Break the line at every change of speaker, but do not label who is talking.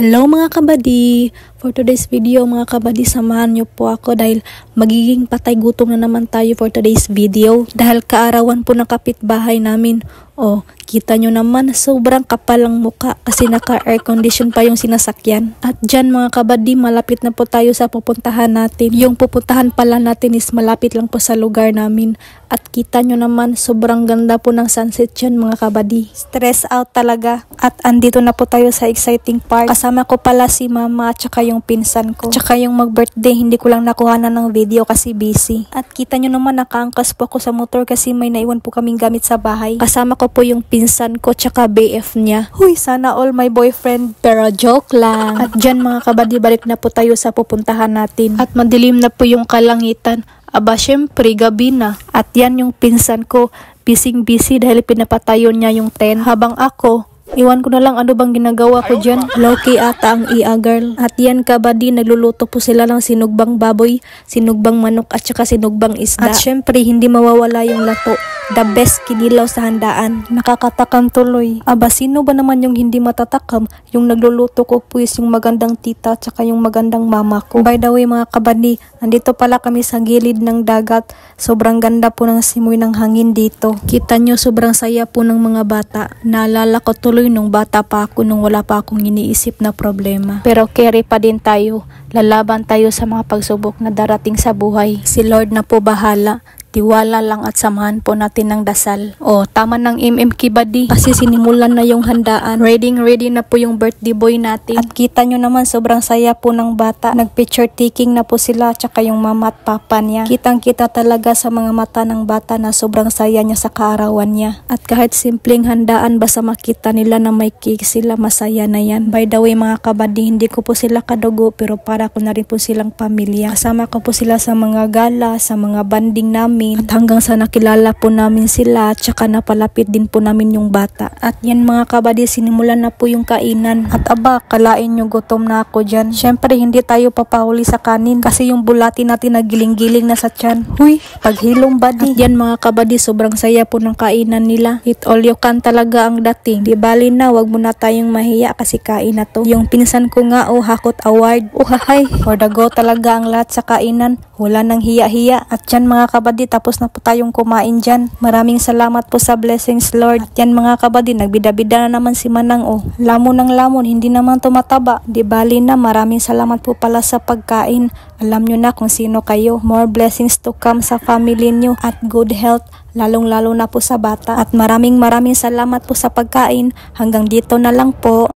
Hello mga kabady! For today's video mga kabady, samahan niyo po ako dahil magiging patay gutom na naman tayo for today's video. Dahil kaarawan po ng kapitbahay namin. Oh, kita nyo naman, sobrang kapal ang muka kasi naka-air condition pa yung sinasakyan. At dyan mga kabady, malapit na po tayo sa pupuntahan natin. Yung pupuntahan pala natin is malapit lang po sa lugar namin. At kita nyo naman, sobrang ganda po ng sunset dyan mga kabady. Stress out talaga. At andito na po tayo sa exciting part. Kasama ko pala si mama at saka yung pinsan ko. Tsaka yung mag-birthday, hindi ko lang nakuha na ng video kasi busy. At kita nyo naman, nakaangkas po ako sa motor kasi may naiwan po kaming gamit sa bahay. Kasama ko po yung pinsan ko tsaka BF niya. Huy, sana all my boyfriend. Pero joke lang. At dyan mga kabady, balik na po tayo sa pupuntahan natin. At madilim na po yung kalangitan. Aba, syempre, gabi na. At yan yung pinsan ko, busy dahil pinapatayon niya yung tent. Habang ako, iwan ko na lang ano bang ginagawa ko dyan. Low-key ata ang IA girl. At yan kabady, nagluluto po sila ng sinugbang baboy, sinugbang manok at saka sinugbang isda. At syempre, hindi mawawala yung lato. The best kinilaw sa handaan. Nakakatakam tuloy. Aba, sino ba naman yung hindi matatakam? Yung nagluluto ko po is yung magandang tita at saka yung magandang mama ko. By the way mga kabady, andito pala kami sa gilid ng dagat. Sobrang ganda po ng simoy ng hangin dito. Kita nyo, sobrang saya po ng mga bata. Naalala ko tuloy nung bata pa ako, nung wala pa akong iniisip na problema. Pero carry pa din tayo. Lalaban tayo sa mga pagsubok na darating sa buhay. Si Lord na po bahala. Tiwala lang at samahan po natin ng dasal. Oh, tama ng kabady. Kasi sinimulan na yung handaan. Ready na po yung birthday boy natin. At kita nyo naman, sobrang saya po ng bata. Nag-picture taking na po sila, tsaka yung mama at papa niya. Kitang-kita talaga sa mga mata ng bata na sobrang saya niya sa kaarawan niya. At kahit simpleng handaan, basta makita nila na may cake sila, masaya na yan. By the way mga kabady, hindi ko po sila kadugo, pero para ko na rin po silang pamilya. Kasama ko po sila sa mga gala, sa mga banding namin. At hanggang sa nakilala po namin sila, tsaka napalapit din po namin yung bata. At yan mga kabady, sinimulan na po yung kainan. At aba, kalain nyo, gutom na ako dyan. Syempre, hindi tayo papahuli sa kanin kasi yung bulati natin nagiling-giling na sa tiyan. Huy, paghilong body. At yan mga kabady, sobrang saya po ng kainan nila. It all you can talaga ang dating. Di bali na, wag mo na tayong mahiya kasi kain na to. Yung pinsan ko nga, hakot award. Uhahay, for the go talaga ang lahat sa kainan. Wala nang hiya-hiya. At yan mga kabady, tapos na po tayong kumain dyan. Maraming salamat po sa blessings, Lord. At yan mga kabady, nagbida-bida na naman si Manang. Oh, lamon ng lamon, hindi naman tumataba. Di bali na, maraming salamat po pala sa pagkain. Alam nyo na kung sino kayo. More blessings to come sa family nyo at good health. Lalong-lalo na po sa bata. At maraming salamat po sa pagkain. Hanggang dito na lang po.